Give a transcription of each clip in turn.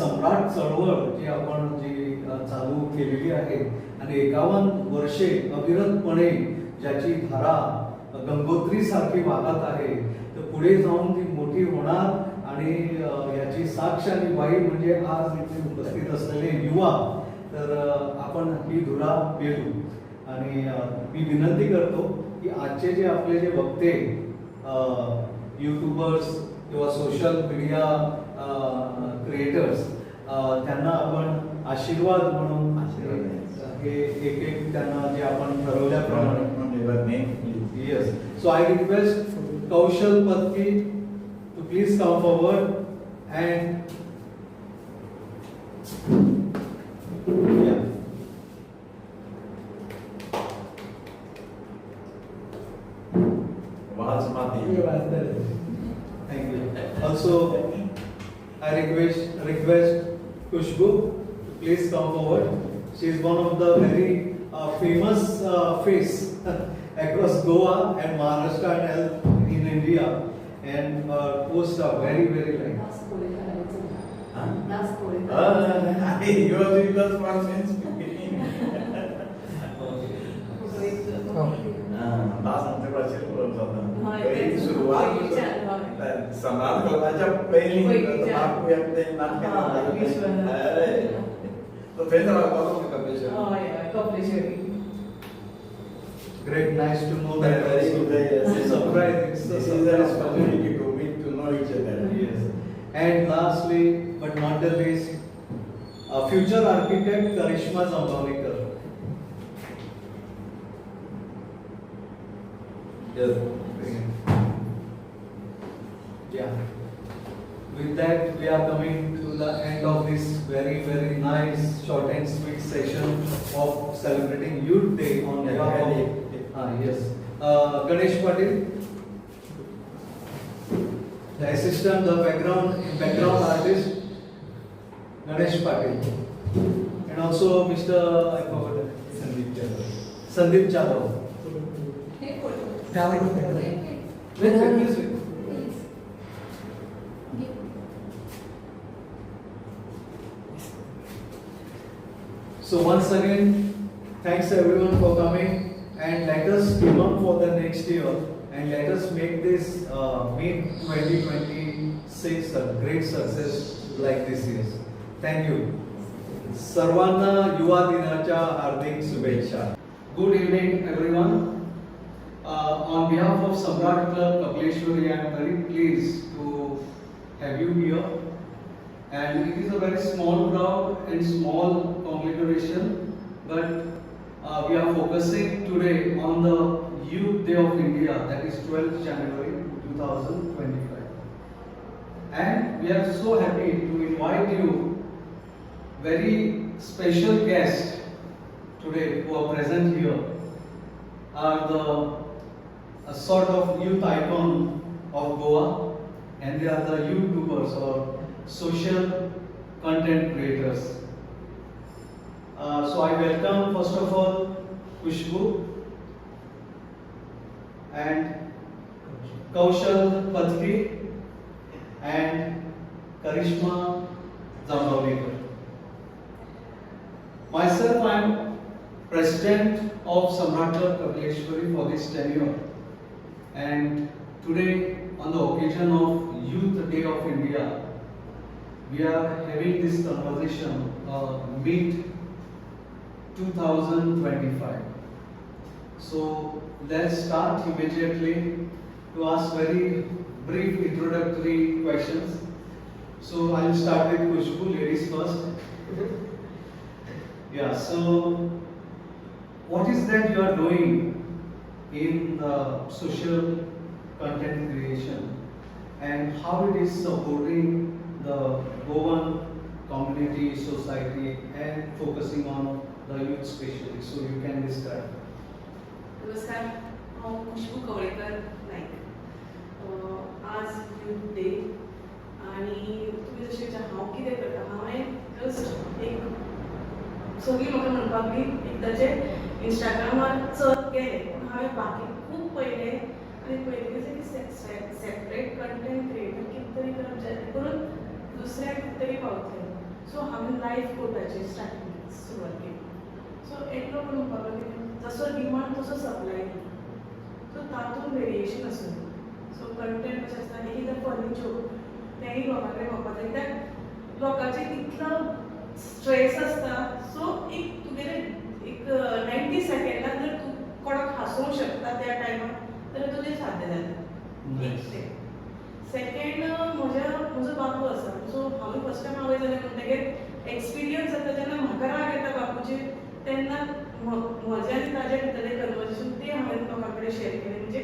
सम्राट चळवळ जी आपण चालू केलेली आहे आणि 51 वर्षे अविरतपणे ज्याची धारा गंगोत्री सारखी वाहत आहे, तर पुढे जाऊन ती मोठी होणार आणि याची साक्ष आणि वाई म्हणजे आज इथे उपस्थित असलेले युवा. तर आपण ही धुरा पेलू. आणि मी विनंती करतो की आजचे जे आपले जे वक्ते यूट्यूबर्स किंवा सोशल मीडिया क्रिएटर्स, त्यांना आपण आशीर्वाद म्हणून हे एक त्यांना जे आपण ठरवल्याप्रमाणे. Yes. So I request Kaushal Patki to please come forward and thank you. Also, I request Kushbu to please come forward. She is one of the very famous face across Goa and Maharashtra and in India, and posts are very like. You are doing that one since beginning. सम्राट कलाच्या पहिली नाटक यामध्ये तो fail झाला Kapileshwari. Great, nice to know that. Very good. Surprise. It's a surprise to meet to know each other. Yes. And lastly, but not the least, future architect Karishma Zambavnikar. Yes. Yeah. With that, we are coming to the end of this very nice, short and sweet session of celebrating Youth Day on behalf of yes. Ganesh Patil, the assistant, the background artist, Ganesh Patil, and also Mr. I forgot Sandeep Chadha. Please. So once again, thanks everyone for coming, and let us team up for the next year, and let us make this mid 2026 a great success like this year. Thank you. सर्वांना युवा दिनाच्या हार्दिक शुभेच्छा. Good evening everyone. On behalf of Samraat Club Kalpileshwari, I am very pleased to have you here. And it is a very small crowd and small conglomeration, but we are focusing today on the Youth Day of India, that is 12th January 2025. And we are so happy to invite you very special guests today who are present here are a sort of youth icon of Goa, and they are the YouTubers or social content creators. So I welcome first of all Kushbu and Kaushal Patki and Karishma Zambavnikar. Myself, I am President of Samraat Kalpileshwari for this tenure, and today on the occasion of Youth Day of India, we are having this conversation mid 2025. So let's start immediately to ask very brief introductory questions. So I'll start with Kushbu, ladies first. Yeah, so what is that you are doing in social content creation, and how it is supporting the Goan community, society, and focusing on the youth especially? So you can describe. नमस्कार, हांव खुशबू कवळेकर नाईक. आज youth day आणि तुम्ही जशें हांव कितें करता, हांवें जस्ट एक सगळीं म्हाका म्हणपाक बी एकदाचें इंस्टाग्रामार चड गेलें, पूण हांवें बाकी खूब पयलें आनी पयलीं सेपरेट कंटेंट क्रिएटर कितें तरी करप जेणे करून दुसऱ्याक तरी पावतलें. सो हांवें लायफ कोटाची स्टार्टींग सुरवात केली. सो एकलो म्हणपाक लागलो जसो डिमांड तसो सप्लाय दी. सो तातूंत वेरिएशन आसूं. सो कंटेंट कशें आसता एकदां फनी जोक तेंय लोकां कडेन म्हाका कित्याक लोकांचे इतलो स्ट्रेस आसता. सो एक तुगेले एक 90 सेकंडान जर तूं कोणाक हांसोवंक शकता त्या टायमार जाल्यार तुजें साध्य जालें. एक ते सेकंड म्हजो बापू आसा. सो हांवें फर्स्ट टायम आवय जालें म्हणटकीर एक्सपिरियन्स जाता जेन्ना म्हाका राग येता बापूचेर तेन्ना म्हजें आनी ताजे भितरलें कन्वर्सेशन तें हांवें लोकां कडेन शेअर केलें. म्हणजे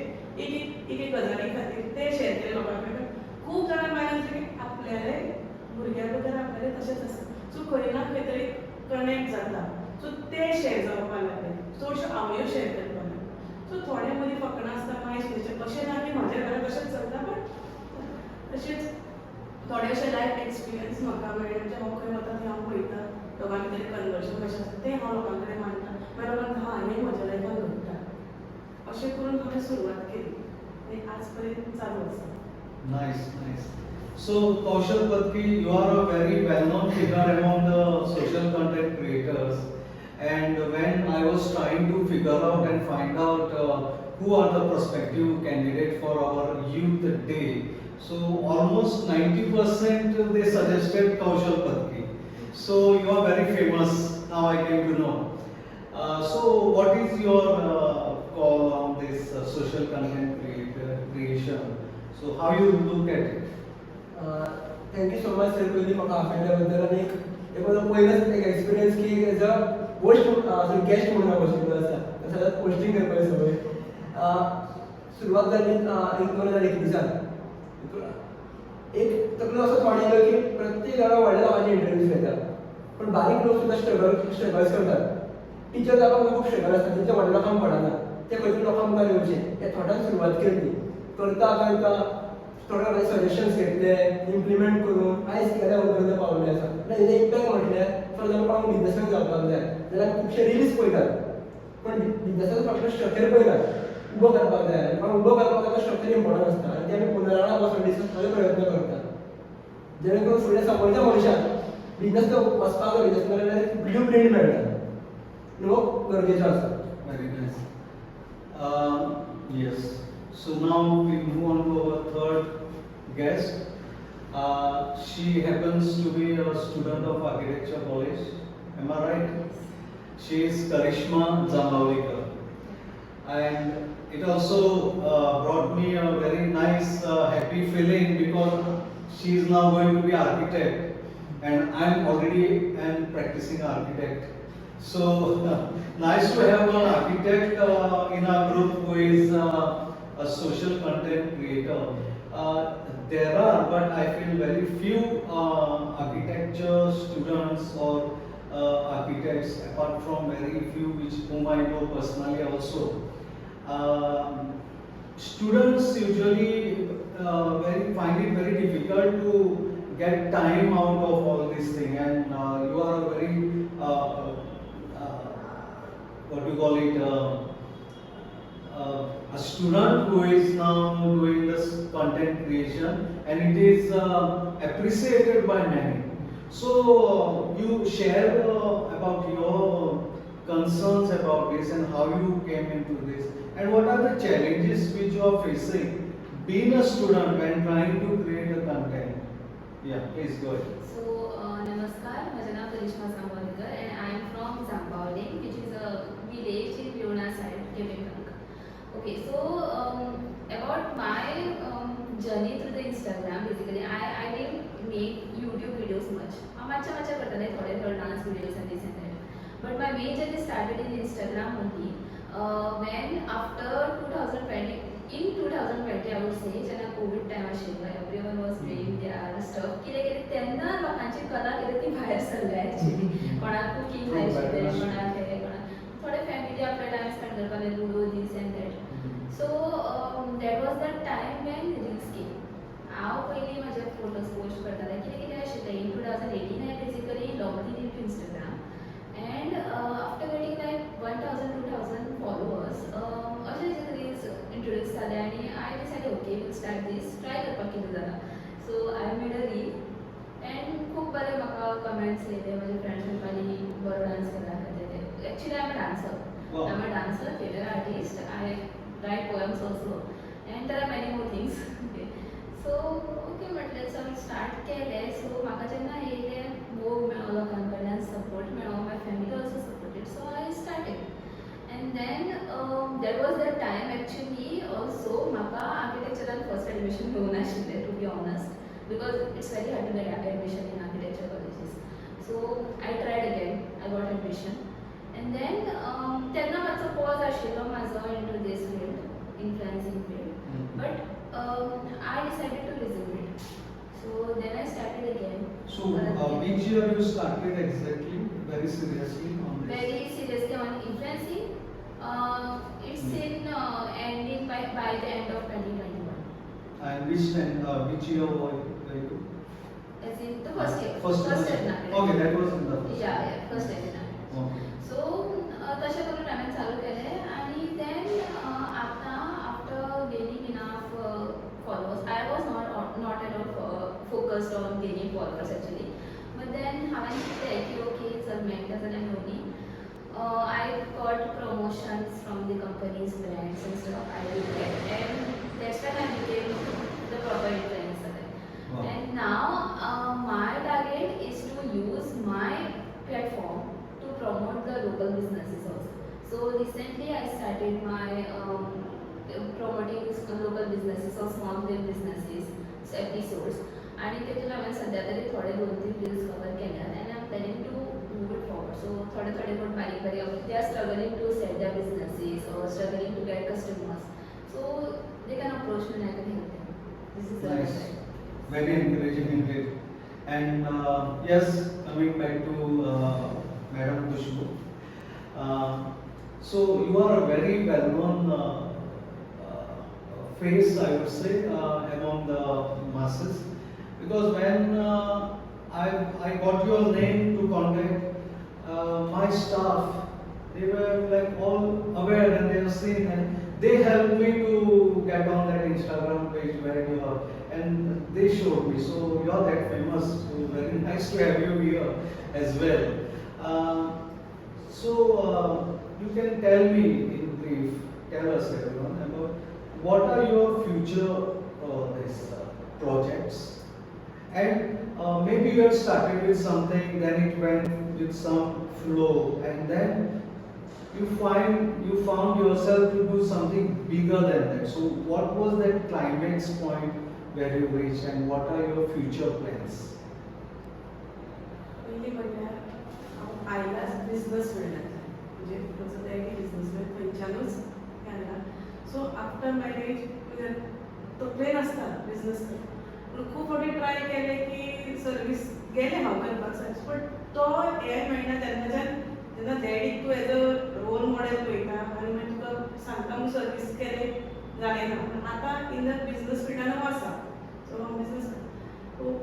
एक गजाली खातीर तें शेअर केलें लोकां कडेन. खूब जाणां मॅनेज की आपल्याले भुरग्या बद्दल आपल्यालें तशेंच आसा. सो खंय ना खंय तरी कनेक्ट जाता. सो तें शेअर जावपाक लागलें. चडश्यो आवयो शेअर करपाक लागल्यो. सो थोडे मदीं फकाणां आसता माय सुनेचें. अशें ना की म्हाज्या घरांत तशेंच चलता बट तशेंच थोडेशे लायफ एक्सपिरियन्स म्हाका मेळ्ळे. म्हणजे हांव खंय वता थंय हांव पळयतां दोगां भितर कन्वर्सेशन कशें आसता तें हांव लोकां कडेन मांडटां. मागीर लोकांक हां हें म्हज्या लायफान घडटा. अशें करून हांवें सुरवात केली आनी आज पर्यंत चालू आसा. Nice, nice. So, Kaushal Patki, you are a very well-known figure among the social content creators. And when I was trying to figure out and find out who are the prospective candidates for our Youth Day, so almost 90% they suggested Kaushal Patki. So you are very famous. Now I came to know. So what is your call on this social content creation? So how you look at it? Thank you so much sir पयलीं म्हाका आपयल्या बद्दल. आनी एक पयलोच एक experience की as a host guest म्हणून हांव बशिल्लो आसा. सदांच होस्टींग करपाची संवय. सुरवात जाली एक 2021 एक तकलो असो थोडे येयलो की प्रत्येक जाणा व्हडल्या लोकांचे इंटरव्यूज घेता. पण बारीक लोक सुद्दां स्ट्रगल्स करतात. टीचर जावपाक खूब स्ट्रगल आसता. तेंच्या व्हडल्या लोकांक पडना. ते खंय तरी लोकांक मुखार येवचें हे थोड्यान सुरवात केली. करता करता थोडे सजेशन्स घेतले इम्प्लिमेंट करून आयज केल्या पर्यंत पावले आसा. आनी हेजें इम्पॅक्ट म्हटल्यार फॉर एग्जांपल हांव बिजनसमॅन जावपाक जाय जाल्यार खुबशे रिल्स पळयतात. पण बिजनसाचो फक्त स्ट्रक्चर पळयनात. उबो करपाक जाय. पण उबो करपाक जाता स्ट्रक्चर इम्पॉर्टंट आसता. आनी ते आमी 15 जाणां वचून डिस्कस प्रयत्न करतात. जेणे करून फुडें सकयल्या मनशाक बिजनस वचपाक जाय बिजनस जाल्यार ब्लू प्रिंट मेळटा. न्हू गरजेचो आसा. Very nice. Yes. So now we move on to our third guest. She happens to be a student of architecture college. Am I right? She is Karishma Zambawlikar. And it also brought me a very nice, happy feeling because she is now going to be architect and I am already an practicing architect. So nice to have an architect in our group who is a social content creator. There are, but I feel very few architecture students or architects, apart from very few whom I know personally also. Students usually find it very difficult to get time out of all this thing, and you are a very what do you call it? A student who is now doing this content creation, and it is appreciated by many. So you share about your concerns about this and how you came into this, and what are the challenges which you are facing being a student when trying to create a content. Yeah, please go ahead. So, Namaskar, my name is Kalpileshwari and I am from Zambawli, which is a village in Goan side, Quebec. Okay, so about my journey through the Instagram, basically, I didn't make YouTube videos much. I'm much करता थोड़े dance videos and this and that. But my main journey started in Instagram only. When after 2020, in 2020 I would say, जेन्ना Covid time आशिल्लो, everyone was doing their stuff. कितें तेन्ना लोकांची कला कितें ती भायर सरल्या एक्चुअली. कोणाक कुकिंग जाय आशिल्लें, कोणाक हें, कोणाक थोडे फॅमिली आपलो टाइम स्पेंड करपाक ludo this and that. So that was the time when reels came. हांव पयलीं म्हाजे फोटोज पोस्ट करतालें कितें आशिल्लें. In 2018 I basically logged in into Instagram, and after getting like 1000-2000 followers, अशें रिल्स इंट्रोड्यूस जाले आनी I decided okay we'll start this, try करपाक कितें जालां. So I made a reel and खूब बरे म्हाका कमेंट्स कॉन्फिडेंस येते माझे फ्रेंड्स म्हणपाली बरो डान्स केला खातीर actually I am a dancer Wow. I am a dancer theatre artist I write poems also and there are many more things so okay म्हटलें चल स्टार्ट केलें सो म्हाका जेन्ना येयलें मोग मेळ्ळो लोकांकडल्यान सपोर्ट मेळ्ळो my family also supported so I started and then that was that time actually also म्हाका आर्किटेक्चरान फर्स्ट एडमिशन घेवून आशिल्लें to be honest because it's very hard to get admission in architecture colleges. So I tried again, I got admission. And then तेन्ना मातसो pause आशिल्लो म्हाजो into this field, influencing field. But I decided to resume it. So then I started again. So which year you started exactly? Very seriously on this? Very seriously on influencing. It's in ending by the end of 2021. And which year were you? As in the first year. First year. Okay, that was in the first. Yeah, first year. Okay. So तशें करून हांवें चालू केलें आनी then आतां after gaining enough followers I was not at all focused on gaining followers actually but then हांवें चिंतलें की ओके चल मेळटा जाल्यार घेवनी I got promotions from the companies brands and stuff I did get and that's time I became the proper influencer Wow. and now my target is to use my platform to promote the local businesses also. So recently I started my promoting local businesses or small scale businesses episodes आणि तेतून हांवें सद्या तरी थोडे 2-3 reels cover केल्यात and I'm planning to move it forward. So थोडे कोण बारीक they are struggling to set their businesses or struggling to get customers. So they can approach me and I can help them. This is the Nice. website. Very encouraging indeed. And yes, coming back to Madam Khushbu. So you are a very well-known face, I would say, among the masses. Because when I got your name to contact my staff, they were like all aware and they have seen and they helped me to get on that Instagram page where you are, and they showed me. So you are that famous. So very nice to have you here as well. So you can tell me in brief, tell us everyone about what are your future projects, and maybe you have started with something, then it went with some flow, and then you found yourself to do something bigger than that. So what was that climax point where you reached, and what are your future plans? पयलीं म्हणल्यार हांव आयलाच business फिल्डांतल्यान म्हणजे म्हजो daily business field थंयच्यानूच केला so after marriage तकलेन आसता business पूण खूब फावटी ट्राय केले की सर्वीस गेलें हांव करपाक जाय बट तो हे मेळना तेन्नाच्यान जेन्ना डॅडीक तूं एज अ रोल मॉडेल पळयता आनी मागीर तुका सांगता म्हूण सर्वीस केले जालें ना पूण आतां इन द बिजनस फिल्डान हांव आसा सो हांव बिजनस सो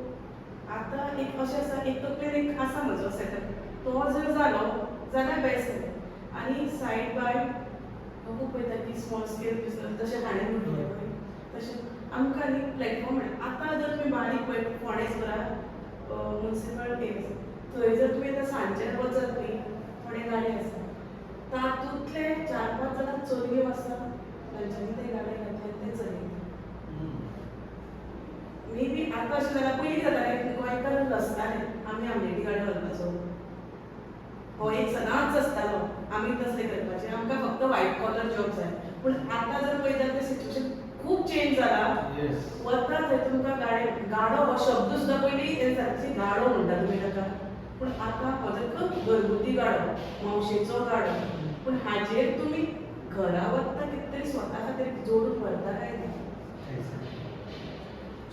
आतां एक अशें आसा एक तकलेन एक आसा म्हजो सेटअप तो जर जालो जाल्यार बेस्ट जालें आनी सायड बाय हांव खूब पळयता की स्मॉल स्केल बिजनस जशें हांवें म्हणलें पळय तशें आमकां न्ही प्लॅटफॉर्म मेळटा आतां जर तुमी बारीक पळय फोंडेच बरा मुन्सिपल थंय जर तुमी आतां सांजेर वचत न्ही थोडे गाडी आसा तातूंतले 4-5 जाणां चलयो आसा तांच्यांनी ते गाडे घातले ते चलयता मे बी आतां अशें जालां पयलीं जातालें गोंयकार लसताले आमी आमलेटी गाडो घालपाचो हो एक सदांच आसतालो आमी तसलें करपाचें आमकां फक्त व्हायट कॉलर जॉब जाय पूण आतां जर पळयता तें सिच्युएशन खूब चेंज जाला वता थंय तुमकां गाडो हो शब्द सुद्दां पयलीं सारकी गाडो म्हणटा तुमी ताका पूण आतां म्हजो घरगुती गाडो मावशेचो गाडो पूण हाजेर तुमी घरा वता कितें तरी स्वता खातीर जोडून व्हरता काय ना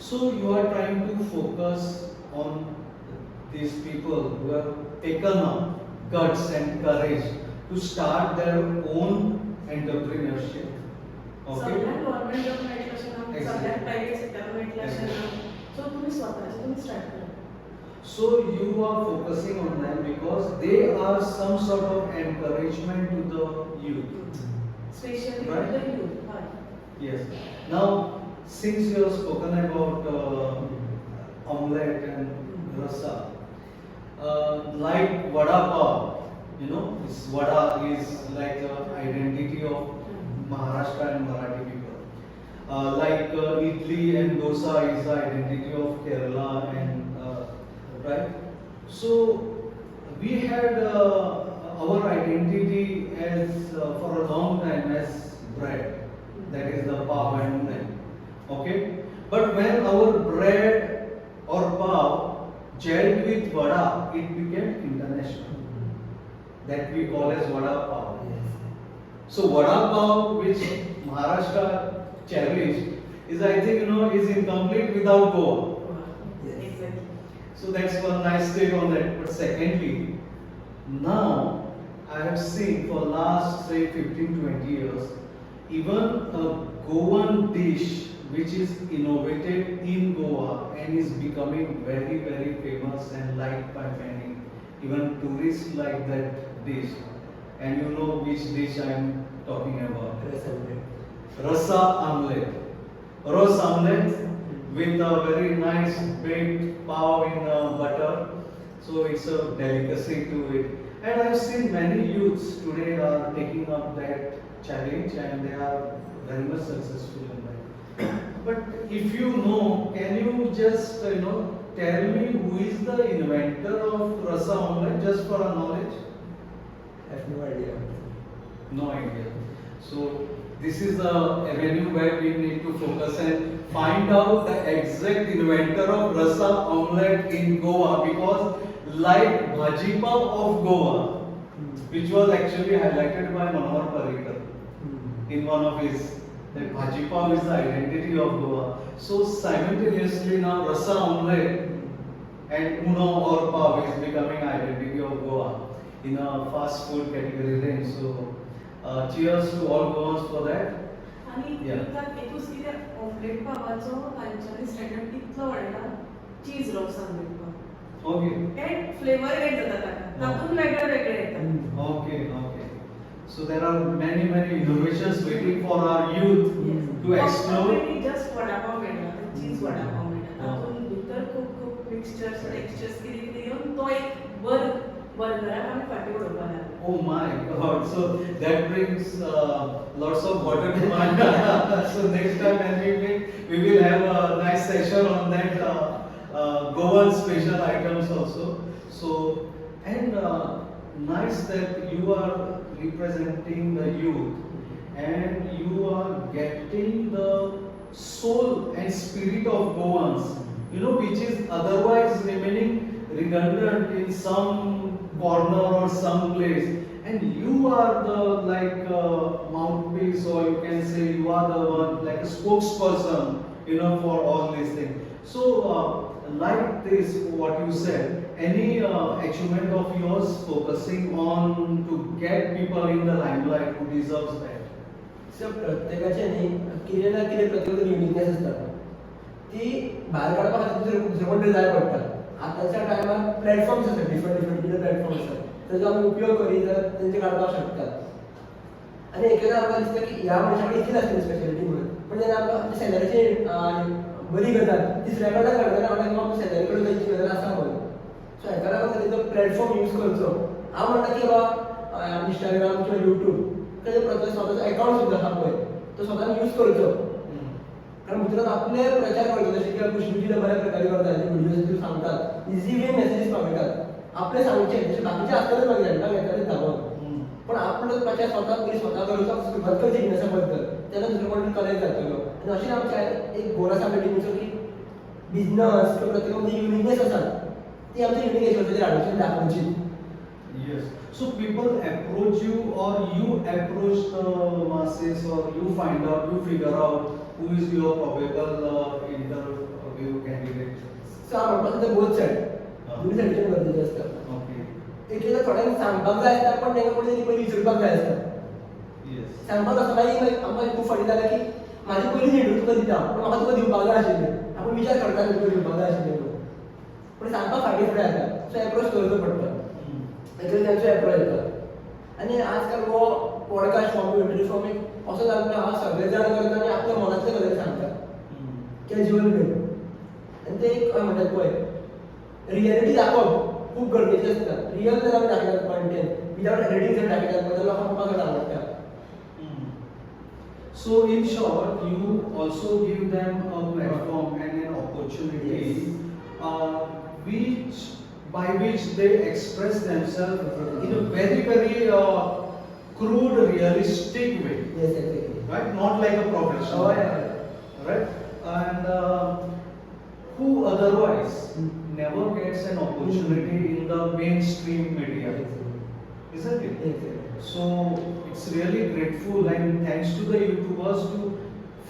So you are trying to focus on these people who have taken up guts and courage to start their own entrepreneurship. Okay. सगळ्यांक गव्हर्नमेंट जॉब मेळटलो अशें ना सगळ्यांक प्रायवेट सेक्टर मेळटलें अशें ना सो तुमी स्वताचें तुमी स्टार्ट करा So you are focusing on them because they are some sort of encouragement to the youth. Especially Right. the youth. Yes. Now, since you have spoken about omelette and rasa, like vada pav, you know, this vada is like the identity of Maharashtra and Marathi people. Like idli and dosa is the identity of Kerala and right. So we had our identity as for a long time as bread, that is the pav and unai. Okay, but when our bread or pav gelled with vada, it became international. That we call as vada pav. So vada pav, which Maharashtra cherished, is I think is incomplete without Goa. Exactly. So that's one nice take on that. But secondly, now I have seen for last say 15-20 years, even a Goan dish which is innovated in Goa and is becoming very very famous and liked by many. Even tourists like that dish. And you know which dish I am talking about. Rasa omelette. Rose omelette with a very nice baked pav in butter. So it's a delicacy to it. And I've seen many youths today are taking up that challenge and they are very much successful in that. But if you know, can you just tell me who is the inventor of rasa omelette, just for our knowledge? I have no idea. No idea. So this is the avenue where we need to focus and find out the exact inventor of rasa omelette in Goa, because like bhaji pav of Goa, which was actually highlighted by Manohar Parrikar in one of his, that bhaji pav is the identity of Goa. So simultaneously now rasa omelette and uno or pav is becoming identity of Goa in a fast food category range. So cheers to all Goans for that. आणि Yeah. त्यात एकूच कितें omelette पावाचो तांच्यानी standard इतलो वाडला, cheese ros omelette pav. Okay. And flavor add जाता ताका. तातूंत वेगळे वेगळे येता. Okay. So there are many innovations waiting for our youth to explore. Already just vada pav मेळटा, चीज वडा पाव मेळटा. तातूंत भितर खूब मिक्सचर्स टेक्स्चर्स कितें येवन तो एक बर्गराक आमी फाटी उडोवपाक लागले. Oh my God! So that brings lots of water to my mouth. So next time when we meet, we will have a nice session on that Goan special items also. So and nice that you are representing the youth and you are getting the soul and spirit of Goans, which is otherwise remaining redundant in some corner or some place, and you are the mouthpiece, or you can say you are the one like a spokesperson, for all these things. So like this, what you said, any achievement of yours focusing on to get people in the limelight who deserves that? सो प्रत्येकाचे न्ही कितें ना कितें प्रत्येकाचो uniqueness आसता. ती भायर काडपा खातीर दुसरे कोण तरी जाय पडटा. आतांच्या टायमार प्लॅटफॉर्म्स आसात, डिफरंट प्लॅटफॉर्म आसात, ताचो आमी उपयोग करीत जाल्यार तेंचे काडपाक शकतात. आनी एकदा आमकां दिसता की ह्या मनशा कडेन इतली नासली स्पेशलिटी म्हणून, पण जेन्ना आमकां सॅलरीची बरी गजाल दुसऱ्या कडल्यान काडटना आमकां आमच्या सॅलरी कडेन जायची गजाल आसा म्हणून. सो हेका लागून तेजो प्लॅटफॉर्म यूज करचो. हांव म्हणटा की बाबा इंस्टाग्राम किंवा युट्यूब ताजे प्रत्येक स्वताचो अकाउंट सुद्दां आसा पळय, तो स्वतान यूज करचो. कारण भितर आपले प्रचार करचो, जशें की पुष्पीची बऱ्या प्रकारे करतात, जे व्हिडिओज सांगतात, इझी वे मेसेजीस पावयतात. आपले सांगचे जशें बाकीचे आसताले मागीर हांकां घेताले धांवून, पण आपलो प्रचार स्वता करचो, सुरवात करची बिजनेसा बद्दल, तेन्ना दुसरो कोण कनेक्ट जातलो. आनी अशें आमच्या एक गोल आसा आमच्या टिमीचो की बिजनस किंवा प्रत्येकान जी युनिकनेस आसात ती आमच्या युनिकेचेर हाडूची दाखोवची. Yes. So people approach you, or you approach the masses, or you find out, you figure out who is your probable interview candidate. सो हांव म्हणपाक ते बोथ सायड दोनी सायडीच्यान गरजेचें आसता. Okay. एकदां थोड्यांक सांगपाक जाय आसता, पण तांकां पयलीं विचारपाक जाय आसता. Yes. सांगपाक आसता मागीर आमकां खूब फावटी जालें की म्हाजी पयलीं इंटरव्यू तुका दिता, पूण म्हाका तुका दिवपाक जाय आशिल्लें. आपूण विचार करता तुका दिवपाक जाय आशिल्लें म्हणून, पूण सांगपाक फाटीं फुडें जाता. सो एप्रोच करचो पडटा. एकदा तांचो एप्रोच येता. आनी आजकाल हो पॉडकास्ट फॉर्म, इंटरव्यू फॉर्म एक असो जाल्लो आहा, सगळे जाण करता आनी आपल्या मनांतले गजाली सांगता कॅज्युअल वे. आनी ते एक म्हणटात पळय रियलिटी दाखोवप खूप गरजेची असता. रियल जर आमी दाखयतात कंटेंट विदाउट एडिटिंग जर दाखयतात जाल्यार लोकांक पळोवपाक चड आवडटा. So in short, you also give them a platform and an opportunity, which by which they express themselves in a very crude, realistic way, Yes, exactly. right? Not like a professional, Oh, yeah. right? And who otherwise never gets an opportunity in the mainstream media, isn't it? Exactly. So it's really grateful and thanks to the YouTubers to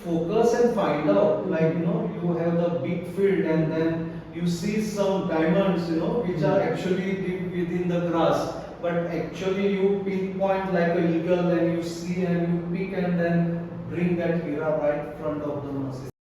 focus and find out, like you have the big field and then you see some diamonds which are actually deep within the grass, but actually you pinpoint like a eagle and you see and you pick and then bring that hero right front of the masses.